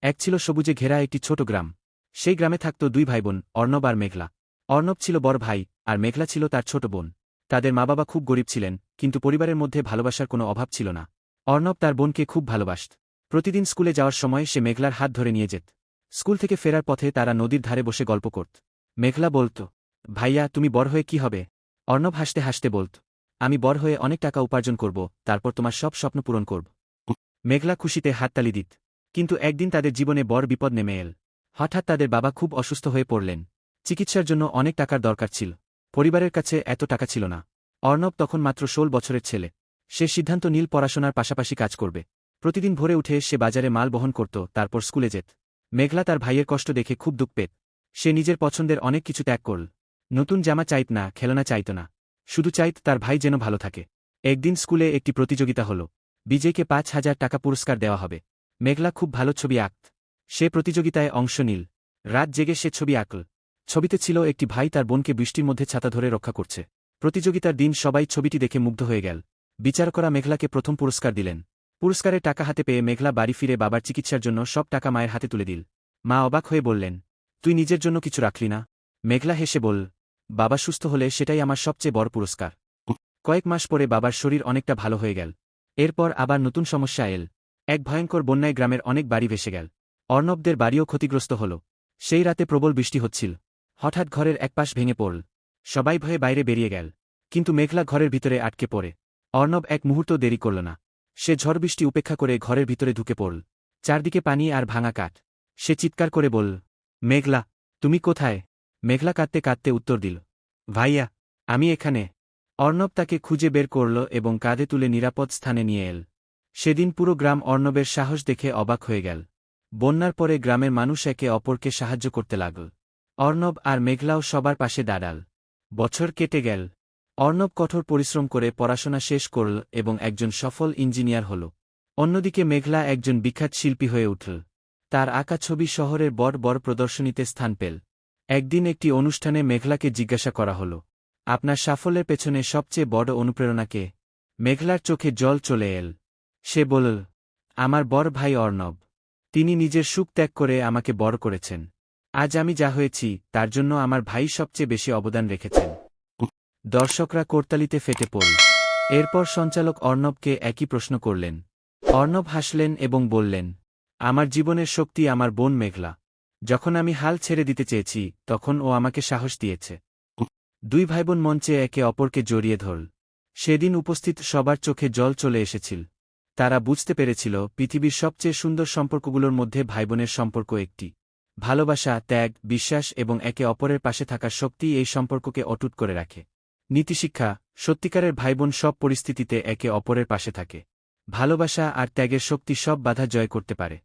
এক ছিল সবুজে ঘেরা একটি ছোট গ্রাম। সেই গ্রামে থাকত দুই ভাইবোন, অর্ণব আর মেঘলা। অর্ণব ছিল বড় ভাই, আর মেঘলা ছিল তার ছোট বোন। তাদের মা বাবা খুব গরিব ছিলেন, কিন্তু পরিবারের মধ্যে ভালোবাসার কোনো অভাব ছিল না। অর্ণব তার বোনকে খুব ভালোবাসত। প্রতিদিন স্কুলে যাওয়ার সময় সে মেঘলার হাত ধরে নিয়ে যেত। স্কুল থেকে ফেরার পথে তারা নদীর ধারে বসে গল্প করত। মেঘলা বলত, ভাইয়া তুমি বড় হয়ে কি হবে? অর্ণব হাসতে হাসতে বলত, আমি বড় হয়ে অনেক টাকা উপার্জন করব, তারপর তোমার সব স্বপ্ন পূরণ করব। মেঘলা খুশিতে হাততালি দিত। কিন্তু একদিন তাদের জীবনে বড় বিপদ নেমে এল। হঠাৎ তাদের বাবা খুব অসুস্থ হয়ে পড়লেন। চিকিৎসার জন্য অনেক টাকার দরকার ছিল। পরিবারের কাছে এত টাকা ছিল না। অর্ণব তখন মাত্র 16 বছরের ছেলে। সে সিদ্ধান্ত নিল পড়াশোনার পাশাপাশি কাজ করবে। প্রতিদিন ভোরে উঠে সে বাজারে মাল বহন করত, তারপর স্কুলে যেত। মেঘলা তার ভাইয়ের কষ্ট দেখে খুব দুঃখ পেত। সে নিজের পছন্দের অনেক কিছু ত্যাগ করল। নতুন জামা চাইত না, খেলনা চাইত না। শুধু চাইত তার ভাই যেন ভালো থাকে। একদিন স্কুলে একটি প্রতিযোগিতা হল। বিজয়কে 5,000 টাকা পুরস্কার দেওয়া হবে। মেঘলা খুব ভালো ছবি আঁকত। সে প্রতিযোগিতায় অংশ নিল। রাত জেগে সে ছবি আঁকল। ছবিতে ছিল একটি ভাই তার বোনকে বৃষ্টির মধ্যে ছাতা ধরে রক্ষা করছে। প্রতিযোগিতার দিন সবাই ছবিটি দেখে মুগ্ধ হয়ে গেল। বিচারকরা মেঘলাকে প্রথম পুরস্কার দিলেন। পুরস্কারের টাকা হাতে পেয়ে মেঘলা বাড়ি ফিরে বাবার চিকিৎসার জন্য সব টাকা মায়ের হাতে তুলে দিল। মা অবাক হয়ে বললেন, তুই নিজের জন্য কিছু রাখলি না? মেঘলা হেসে বলল, বাবা সুস্থ হলে সেটাই আমার সবচেয়ে বড় পুরস্কার। কয়েক মাস পরে বাবার শরীর অনেকটা ভালো হয়ে গেল। এরপর আবার নতুন সমস্যা এল। এক ভয়ঙ্কর বন্যায় গ্রামের অনেক বাড়ি ভেসে গেল। অর্ণবদের বাড়িও ক্ষতিগ্রস্ত হল। সেই রাতে প্রবল বৃষ্টি হচ্ছিল। হঠাৎ ঘরের এক পাশ ভেঙে পড়ল। সবাই ভয়ে বাইরে বেরিয়ে গেল। কিন্তু মেঘলা ঘরের ভিতরে আটকে পড়ে। অর্ণব এক মুহূর্ত দেরি করল না। সে ঝড় বৃষ্টি উপেক্ষা করে ঘরের ভিতরে ঢুকে পড়ল। চারদিকে পানি আর ভাঙা কাঠ। সে চিৎকার করে বলল, মেঘলা, তুমি কোথায়? মেঘলা কাঁদতে কাঁদতে উত্তর দিল, ভাইয়া, আমি এখানে। অর্ণব তাকে খুঁজে বের করল এবং কাঁধে তুলে নিরাপদ স্থানে নিয়ে এল। সেদিন পুরো গ্রাম অর্ণবের সাহস দেখে অবাক হয়ে গেল। বন্যার পরে গ্রামের মানুষ একে অপরকে সাহায্য করতে লাগল। অর্ণব আর মেঘলাও সবার পাশে দাঁড়াল। বছর কেটে গেল। অর্ণব কঠোর পরিশ্রম করে পড়াশোনা শেষ করল এবং একজন সফল ইঞ্জিনিয়ার হল। অন্যদিকে মেঘলা একজন বিখ্যাত শিল্পী হয়ে উঠল। তার আঁকা ছবি শহরের বড় বড় প্রদর্শনীতে স্থান পেল। একদিন একটি অনুষ্ঠানে মেঘলাকে জিজ্ঞাসা করা হল, আপনার সাফল্যের পেছনে সবচেয়ে বড় অনুপ্রেরণা কে? মেঘলার চোখে জল চলে এল। সে বলল, আমার বড় ভাই অর্ণব। তিনি নিজের সুখ ত্যাগ করে আমাকে বড় করেছেন। আজ আমি যা হয়েছি তার জন্য আমার ভাই সবচেয়ে বেশি অবদান রেখেছেন। দর্শকরা করতালিতে ফেটে পড়ল। এরপর সঞ্চালক অর্ণবকে একই প্রশ্ন করলেন। অর্ণব হাসলেন এবং বললেন, আমার জীবনের শক্তি আমার বোন মেঘলা। যখন আমি হাল ছেড়ে দিতে চেয়েছি তখন ও আমাকে সাহস দিয়েছে। দুই ভাইবোন মঞ্চে একে অপরকে জড়িয়ে ধরল। সেদিন উপস্থিত সবার চোখে জল চলে এসেছিল। তারা বুঝতে পেরেছিল পৃথিবীর সবচেয়ে সুন্দর সম্পর্কগুলোর মধ্যে ভাইবোনের সম্পর্ক একটি। ভালোবাসা, ত্যাগ, বিশ্বাস এবং একে অপরের পাশে থাকার শক্তি এই সম্পর্ককে অটুট করে রাখে। নীতিশিক্ষা, সত্যিকারের ভাইবোন সব পরিস্থিতিতে একে অপরের পাশে থাকে। ভালোবাসা আর ত্যাগের শক্তি সব বাধা জয় করতে পারে।